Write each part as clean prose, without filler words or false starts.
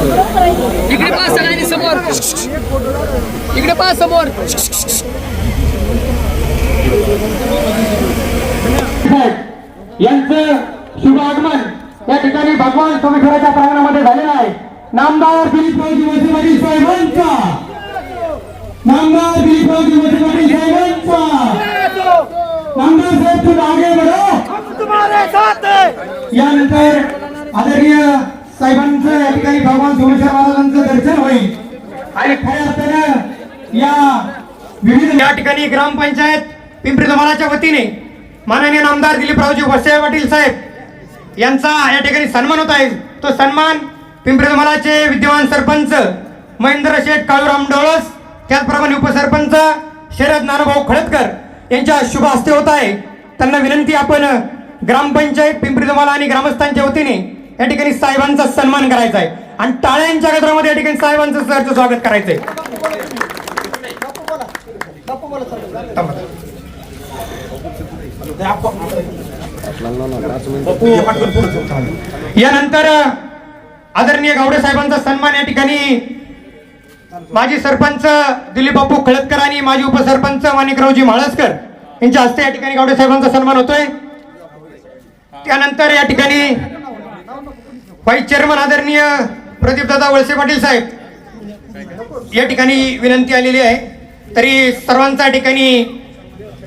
इकडे पहा सगळ्यांनी समोर, इकडे पहा समोर. यांचं शुभ आगमन या ठिकाणी भगवान सोमेश्वराच्या प्रांगणामध्ये झालेलं आहे. नामदार दिलीपरावजी वळसे पाटील साहेबांचा, नामदार दिलीपरावजी वळसे पाटील साहेबांचा. नामदार साहेब तुम आगे बढ़ो, हम तुम्हारे साथ हैं. यानंतर आदरणीय साहेबांचं या ठिकाणी भगवान सोमेश्वर महाराजांचं दर्शन होईल आणि खऱ्या अर्थानं या विविध या ठिकाणी ग्रामपंचायत पिंपरी धुमाळाच्या वतीने माननीय नामदार दिलीपरावजी वळसे पाटील साहेब यांचा या ठिकाणी सन्मान होत आहे. तो सन्मान पिंपरी धुमाळाचे विद्यमान सरपंच महेंद्र शेठ काळूराम डोळस, त्याचप्रमाणे उपसरपंच शरद नानाभाऊ खळदकर यांच्या शुभ हस्ते होत आहे. त्यांना विनंती, आपण ग्रामपंचायत पिंपरी धुमाळा आणि ग्रामस्थांच्या वतीने या ठिकाणी साहेबांचा सन्मान करायचा आहे आणि टाळ्यांच्या गजरामध्ये या ठिकाणी साहेबांचं सरचं स्वागत करायचंय. यानंतर आदरणीय गावडे साहेबांचा सन्मान या ठिकाणी माजी सरपंच दिलीप बापू खळदकर आणि माजी उपसरपंच माणिकरावजी म्हाळसकर यांच्या हस्ते या ठिकाणी गावडे साहेबांचा सन्मान होतोय. त्यानंतर या ठिकाणी व्हाईस चेअरमन आदरणीय प्रदीपदादा वळसे पाटील साहेब या ठिकाणी विनंती आलेली आहे. तरी सर्वांचा या ठिकाणी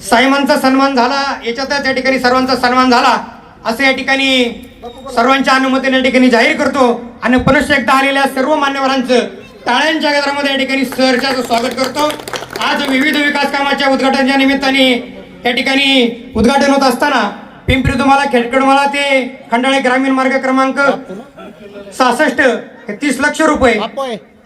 साहेबांचा सन्मान झाला, याच्यातच या ठिकाणी सर्वांचा सन्मान झाला असं या ठिकाणी सर्वांच्या अनुमतीने या ठिकाणी जाहीर करतो आणि पुनश्च एकदा आलेल्या सर्व मान्यवरांचं टाळ्यांच्या गजरामध्ये या ठिकाणी सहर्षाचं स्वागत करतो. आज विविध विकास कामाच्या उद्घाटनाच्या निमित्ताने या ठिकाणी उद्घाटन होत असताना पिंपरी धुमाळा खेडकडमाळा ते खंडाळे ग्रामीण मार्ग क्रमांक 66 हे 30 लाख रुपये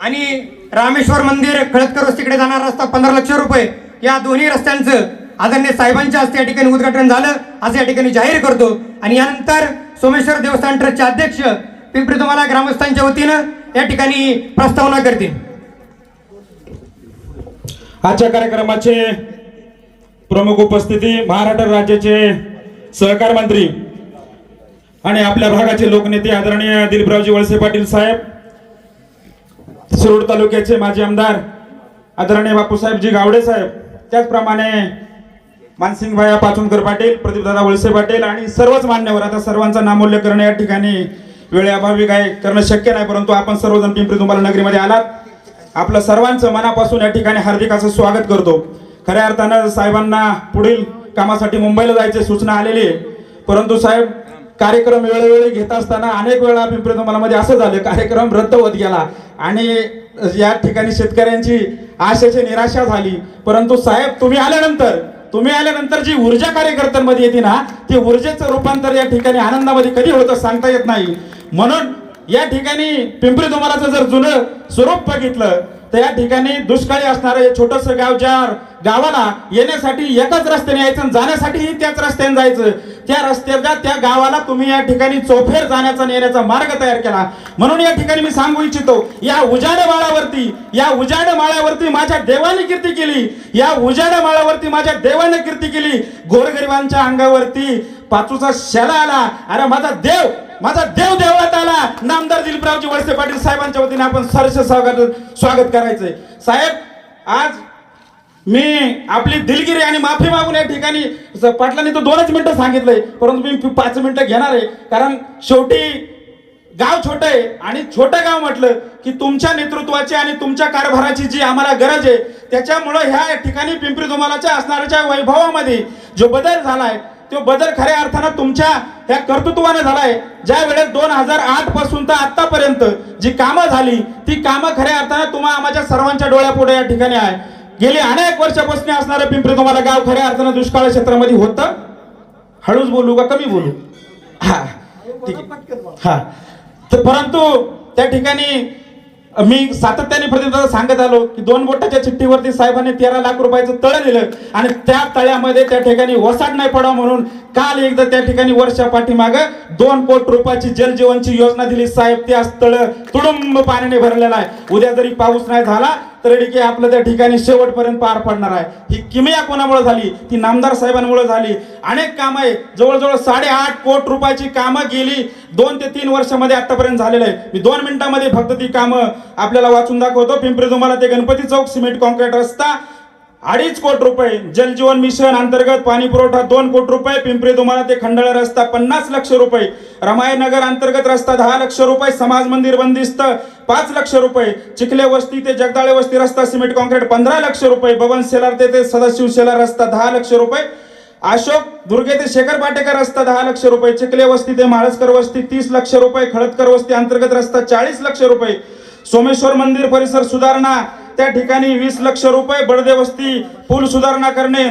आणि रामेश्वर मंदिर खळदकर वस्तीकडे जाणारा रस्ता 15 लाख रुपये या दोन्ही रस्त्यांचं आदरणीय साहेबांच्या हस्ते या ठिकाणी उद्घाटन झालं असं या ठिकाणी जाहीर करतो. आणि यानंतर सोमेश्वर देवस्थान ट्रस्टचे अध्यक्ष पिंपरी धुमाळा ग्रामस्थांच्या वतीनं या ठिकाणी प्रस्तावना करतील. आजच्या कार्यक्रमाचे प्रमुख उपस्थिती महाराष्ट्र राज्याचे सहकार मंत्री आणि आपल्या भागाचे लोकनेते आदरणीय दिलीपरावजी वळसे पाटील साहेब, शिरूर तालुक्याचे माजी आमदार आदरणीय बापूसाहेबजी गावडे साहेब, त्याचप्रमाणे मानसिंगभाई पाचुनकर पाटील, प्रदीपदादा वळसे पाटील आणि सर्वच मान्यवर. आता सर्वांचा नामोल्लेख करणं या ठिकाणी वेळेअभावी काय करणं शक्य नाही, परंतु आपण सर्वजण पिंपरी धुमाळा नगरीमध्ये आलात. आपलं सर्वांचं मनापासून या ठिकाणी हार्दिक असं स्वागत करतो. खऱ्या अर्थानं साहेबांना पुढील कामासाठी मुंबईला जायची सूचना आलेली आहे, परंतु साहेब कार्यक्रम वेळोवेळी घेत असताना अनेक वेळा पिंपरी धुमाळामध्ये असं झालं कार्यक्रम रद्द होत गेला आणि या ठिकाणी शेतकऱ्यांची आशेची निराशा झाली. परंतु साहेब तुम्ही आल्यानंतर जी ऊर्जा कार्यकर्त्यांमध्ये येते ना, ती ऊर्जेचं रूपांतर या ठिकाणी आनंदामध्ये कधी होतं सांगता येत नाही. म्हणून या ठिकाणी पिंपरी धुमाळाचं जर जुनं स्वरूप बघितलं तर या ठिकाणी दुष्काळी असणारं हे छोटंसं गाव, ज्या गावाला येण्यासाठी एकाच रस्त्याने यायचं, जाण्यासाठीही त्याच रस्त्याने जायचं, त्या रस्त्याच्या त्या गावाला तुम्ही या ठिकाणी चौफेर जाण्याचा नेण्याचा मार्ग तयार केला. म्हणून या ठिकाणी मी सांगू इच्छितो, या उजाड माळावरती माझ्या देवाने कीर्ती केली, या उजाड माळावरती माझ्या देवाने कीर्ती केली. गोरगरिबांच्या अंगावरती पाचूचा शेला आला. अरे माझा देव देवळात आला. नामदार दिलीपरावजी वळसे पाटील साहेबांच्या वतीने आपण सरस स्वागत करायचंय. साहेब आज मी आपली दिलगिरी आणि माफी मागून या ठिकाणी पाटलांनी तर 2च मिनिटं सांगितलंय, परंतु मी 5 मिनिटं घेणार आहे, कारण शेवटी गाव छोटं आहे आणि छोटं गाव म्हटलं की तुमच्या नेतृत्वाची आणि तुमच्या कारभाराची जी आम्हाला गरज आहे, त्याच्यामुळं ह्या ठिकाणी पिंपरी धुमाळाच्या असणाऱ्या वैभवामध्ये जो बदल झालाय तो बदल खऱ्या अर्थानं तुमच्या ह्या कर्तृत्वाने झालाय. ज्या वेळेस 2008 पासून तर आतापर्यंत जी कामं झाली ती कामं खऱ्या अर्थानं तुम्हा आमच्या सर्वांच्या डोळ्यापुढे या ठिकाणी आहे. गेली अनेक वर्षापासून असणारं पिंपरी धुमाळा गाव खऱ्या अर्थानं दुष्काळ क्षेत्रामध्ये होतं. हळूच बोलू का कमी बोलू? हा ठीक आहे. हा तर परंतु त्या ठिकाणी मी सातत्याने प्रतिनिधित्व सांगत आलो की 2 बोटाच्या चिठ्ठीवरती साहेबांनी 13 लाख रुपयाचं तळ दिलं आणि त्या तळ्यामध्ये त्या ठिकाणी वसाड नाही पडावं म्हणून काल एकदा त्या ठिकाणी वर्षा पाठीमाग 2 कोटी रुपयाची जलजीवनची योजना दिली साहेब. त्या स्थळ तुडुंब पाण्याने भरलेला आहे. उद्या जरी पाऊस नाही झाला तरी की आपलं त्या ठिकाणी शेवटपर्यंत पार पडणार आहे. ही किमया कोणामुळे झाली? ती नामदार साहेबांमुळे झाली. अनेक कामं आहे, जवळजवळ 8.5 कोटी रुपयाची कामं गेली 2 ते 3 वर्षामध्ये आतापर्यंत झालेलं आहे. मी 2 मिनिटांमध्ये फक्त ती कामं आपल्याला वाचून दाखवतो. पिंपरी चिंचवड ते गणपती चौक सिमेंट कॉन्क्रीट रस्ता 2.5 कोटी रुपये, जलजीवन मिशन अंतर्गत पाणी पुरवठा 2 कोटी रुपये, पिंपरी चिंचवड ते खंडाळा रस्ता 50 लाख रुपये, रमायनगर अंतर्गत रस्ता 10 लाख रुपये, समाज मंदिर बंदिस्त 5 लाख रुपये, चिखले वस्ती ते जगदाळे वस्ती रस्ता सिमेंट कॉन्क्रीट 15 लाख रुपये, बबन शेलार ते सदाशिव शेलार रस्ता 10 लाख रुपये, अशोक दुर्गे ते शेखर पाटेकर रस्ता 10 लाख रुपये, चिखले वस्ती ते माळसकर वस्ती 30 लाख रुपये, खळदकर वस्ती अंतर्गत रस्ता 40 लाख रुपये, सोमेश्वर मंदिर परिसर सुधारणा त्या ठिकाणी 20 लाख रुपये, बडदे वस्ती पूल सुधारणा करणे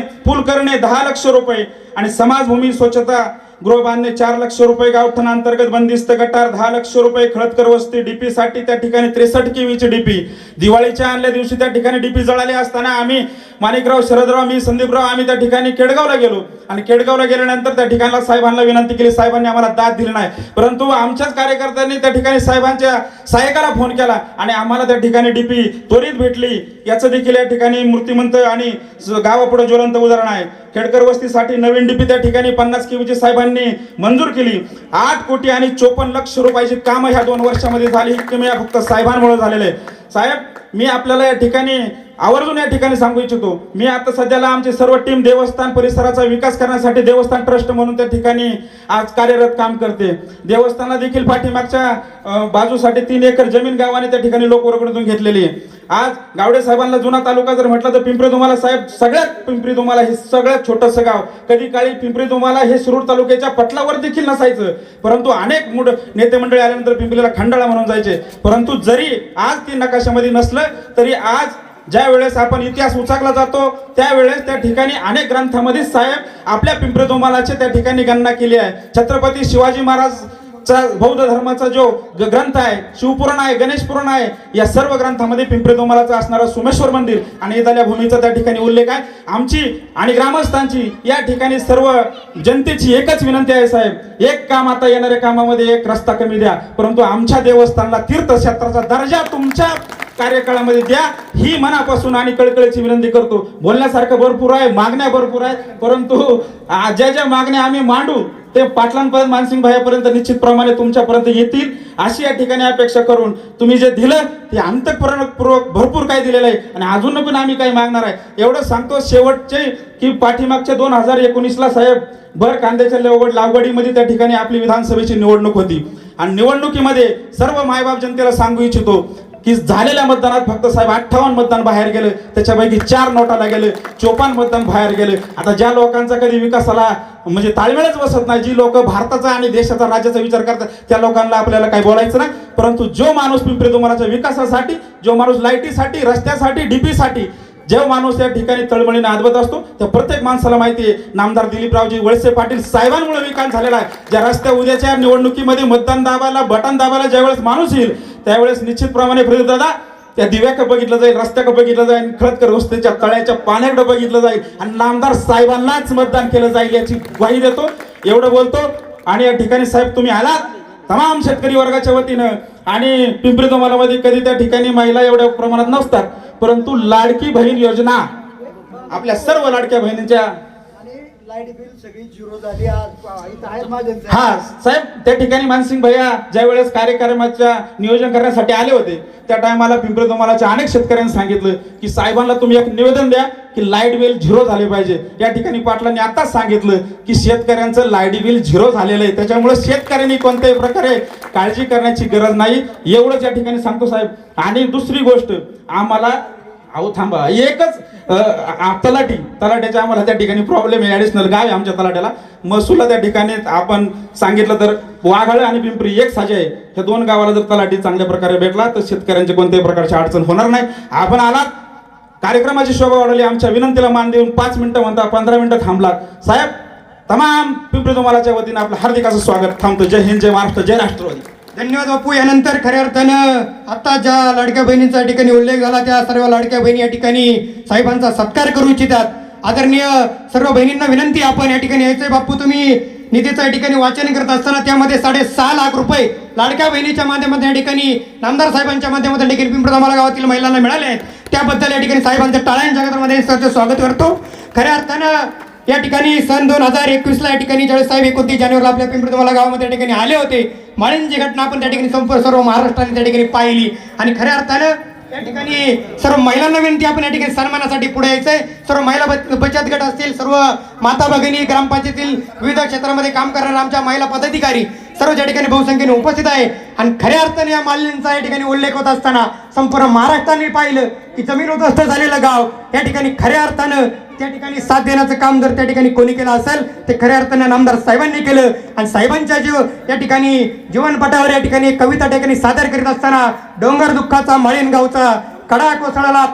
10 लाख रुपये आणि समाजभूमी स्वच्छता गृह बांधणे 4 लाख रुपये, गावठाण अंतर्गत बंदिस्त गटार 10 लाख रुपये, खळदकर वस्ती डीपी साठी त्या ठिकाणी 63 केवीची डीपी, दिवाळीच्या आणल्या दिवशी त्या ठिकाणी डीपी जळाले असताना आम्ही माणिकराव, शरदराव, मी संदीपराव आम्ही त्या ठिकाणी केडगावला गेलो आणि केडगावला गेल्यानंतर त्या ठिकाणला साहेबांना विनंती केली. साहेबांनी आम्हाला दाद दिली नाही, परंतु आमच्याच कार्यकर्त्यांनी त्या ठिकाणी साहेबांच्या सहाय्यकाला फोन केला आणि आम्हाला त्या ठिकाणी डीपी त्वरित भेटली. याचं देखील या ठिकाणी मूर्तिमंत आणि गावापुढे ज्वलंत उदाहरण आहे. खेडकर वस्तीसाठी नवीन डीपी त्या ठिकाणी 50 केवीची साहेबांनी मंजूर केली. 8 कोटी आणि 54 लाख रुपयाची कामं ह्या 2 वर्षामध्ये झाली. ही किमया फक्त साहेबांमुळे झालेलं आहे. साहेब, मी आपल्याला या ठिकाणी आवर्जून या ठिकाणी सांगू इच्छितो, मी आता सध्याला आमची सर्व टीम देवस्थान परिसराचा विकास करण्यासाठी देवस्थान ट्रस्ट म्हणून त्या ठिकाणी आज कार्यरत काम करते. देवस्थानाला देखील पाठीमागच्या बाजूसाठी 3 एकर जमीन गावाने त्या ठिकाणी लोकवर्गणीतून घेतलेली आहे. आज गावडे साहेबांना जुना तालुका जर म्हटलं तर पिंपरी चिंचवड साहेब, सगळ्यात पिंपरी चिंचवड हे सगळ्यात छोटंसं गाव. कधी काळी पिंपरी चिंचवड हे शिरूर तालुक्याच्या पटलावर देखील नसायचं, परंतु अनेक नेते मंडळी आल्यानंतर पिंपरीला खंडाळा म्हणून जायचे. परंतु जरी आज ती नकाशामध्ये नसलं तरी आज ज्या वेळेस आपण इतिहास उचाकला जातो त्यावेळेस त्या ठिकाणी अनेक ग्रंथामध्ये साहेब आपल्या पिंपरी चिंचवडची त्या ठिकाणी गणना केली आहे. छत्रपती शिवाजी महाराज बौद्ध धर्माचा जो ग्रंथ आहे, शिवपुराण आहे, गणेश पुराण आहे, या सर्व ग्रंथामध्ये पिंपरी चिंचवडचं असणारं सोमेश्वर मंदिर आणि इथल्या भूमीचा त्या ठिकाणी उल्लेख आहे. आमची आणि ग्रामस्थांची या ठिकाणी सर्व जनतेची एकच विनंती आहे साहेब, एक काम आता येणाऱ्या कामामध्ये एक रस्ता कमी द्या, परंतु आमच्या देवस्थानला तीर्थक्षेत्राचा दर्जा तुमच्या कार्यकाळामध्ये द्या, ही मनापासून आणि कळकळीची विनंती करतो. बोलण्यासारखं भरपूर आहे, मागण्या भरपूर आहे, परंतु ज्या मागण्या आम्ही मांडू ते पाटलांपर्यंत, मानसिंग भाईपर्यंत निश्चितप्रमाणे तुमच्यापर्यंत येतील अशी या ठिकाणी अपेक्षा करून तुम्ही जे दिलं ते अंतःकरणपूर्वक भरपूर काही दिलेलं आहे आणि अजून पण आम्ही काही मागणार आहे. एवढं सांगतो शेवटचे की पाठीमागच्या 2019ला साहेब भर कांद्याच्या लागवडीमध्ये त्या ठिकाणी आपली विधानसभेची निवडणूक होती आणि निवडणुकीमध्ये सर्व मायबाप जनतेला सांगू इच्छितो की झालेल्या मतदानात फक्त साहेब 58 मतदान बाहेर गेलं, त्याच्यापैकी 4 नोटाला गेले, 54 मतदान बाहेर गेले. आता ज्या लोकांचा कधी विकासाला म्हणजे ताळमेळच बसत नाही, जी लोक भारताचा आणि देशाचा, राज्याचा विचार करतात, त्या लोकांना आपल्याला काही बोलायचं नाही. परंतु जो माणूस पिंपरी चिंचवडच्या विकासासाठी, जो माणूस लाईटीसाठी, रस्त्यासाठी, डीपीसाठी जो माणूस या ठिकाणी तळमळीने आदबत असतो त्या प्रत्येक माणसाला माहिती आहे नामदार दिलीपरावजी वळसे पाटील साहेबांमुळे विकास झालेला आहे. ज्या रस्त्या उद्याच्या निवडणुकीमध्ये मतदान दाबायला, बटन दाबायला ज्यावेळेस माणूस येईल त्यावेळेस निश्चितप्रमाणे प्रदीप दादा त्या दिव्याकडे बघितलं जाईल, रस्त्याकडे बघितलं जाईल, खळदकर वस्तीच्या तळ्याच्या पाण्याकडे बघितलं जाईल आणि नामदार साहेबांनाच मतदान केलं जाईल याची ग्वाही देतो. एवढं बोलतो आणि या ठिकाणी साहेब तुम्ही आलात तमाम शेतकरी वर्गाच्या वतीनं आणि पिंपरी चिंचवडमध्ये कधी त्या ठिकाणी महिला एवढ्या प्रमाणात नसतात, परंतु लाडकी बहीण योजना आपल्या सर्व लाडक्या बहिणींच्या लाईट बिल सगळी झिरो झाली. हा साहेब, त्या ठिकाणी मानसिंग भैया ज्या वेळेस कार्यक्रमाच्या नियोजन करण्यासाठी आले होते त्या टायमाला पिंपरी चिंचवडच्या अनेक शेतकऱ्यांनी सांगितलं की साहेबांना तुम्ही एक निवेदन द्या की लाईट बिल झिरो झाले पाहिजे. या ठिकाणी पाटलांनी आताच सांगितलं की शेतकऱ्यांचं लाईट बिल झिरो झालेलं आहे, त्याच्यामुळे शेतकऱ्यांनी कोणत्याही प्रकारे काळजी करण्याची गरज नाही, एवढंच या ठिकाणी सांगतो साहेब. आणि दुसरी गोष्ट आम्हाला थांबा, एकच तलाट्याच्या आम्हाला त्या ठिकाणी प्रॉब्लेम आहे. ऍडिशनल गाव आहे आमच्या तलाट्याला, महसूलला त्या ठिकाणी आपण सांगितलं तर वाघाळ आणि पिंपरी एक साजे आहे, ह्या 2 गावाला जर तलाठी चांगल्या प्रकारे भेटला तर शेतकऱ्यांची कोणत्याही प्रकारची अडचण होणार नाही. आपण आलात, कार्यक्रमाची शोभा वाढवली, आमच्या विनंतीला मान देऊन 5 मिनिटं म्हणता 15 मिनिटं थांबलात साहेब. तमाम पिंपरी चिंचवडच्या वतीनं आपलं हार्दिक असं स्वागत. थांबतो. जय हिंद, जय महाराष्ट्र, जय राष्ट्रवादी. धन्यवाद बापू. यानंतर खऱ्या अर्थानं आता ज्या लाडक्या बहिणींचा ठिकाणी उल्लेख झाला त्या सर्व लाडक्या बहिणी या ठिकाणी साहेबांचा सत्कार करू इच्छितात आदरणीय सर्व बहिणींना विनंती, आपण या ठिकाणी यायचंय. बापू तुम्ही निधीचं या ठिकाणी वाचन करत असताना त्यामध्ये 6.5 लाख रुपये लाडक्या बहिणीच्या माध्यमातून या ठिकाणी नामदार साहेबांच्या माध्यमातून या ठिकाणी पिंपळधामाला गावातील महिलांना मिळाले आहेत. त्याबद्दल या ठिकाणी साहेबांच्या टाळ्यांच्या गजरामध्ये सरचे स्वागत करतो. खऱ्या अर्थानं या ठिकाणी सन 2021 या ठिकाणी ज्यावेळेस साहेब 29 जानेवारीला आपल्या पिंपळधामाला गावामध्ये या ठिकाणी आले होते, माळींची घटना आपण त्या ठिकाणी सर्व महाराष्ट्राने त्या ठिकाणी पाहिली. आणि खऱ्या अर्थानं या ठिकाणी सर्व महिलांना विनंती, आपण या ठिकाणी सन्मानासाठी पुढे यायचंय. सर्व महिला बचत गट असतील, सर्व माता भगिनी, ग्रामपंचायतीतील विविध क्षेत्रामध्ये काम करणाऱ्या आमच्या महिला पदाधिकारी सर्व त्या ठिकाणी बहुसंख्येने उपस्थित आहे. आणि खऱ्या अर्थाने या मालिन्यांचा या ठिकाणी उल्लेख होत असताना संपूर्ण महाराष्ट्राने पाहिलं की जमीन उद्ध्वस्त झालेलं गाव या ठिकाणी खऱ्या अर्थानं त्या ठिकाणी साथ देण्याचं काम जर त्या ठिकाणी कोणी केलं असेल ते खऱ्या अर्थानं नामदार साहेबांनी केलं. आणि साहेबांच्या या ठिकाणी जीवनपटावर या ठिकाणी कविता ठिकाणी सादर करीत असताना डोंगर दुःखाचा माळीन गावचा कडा कोसळला.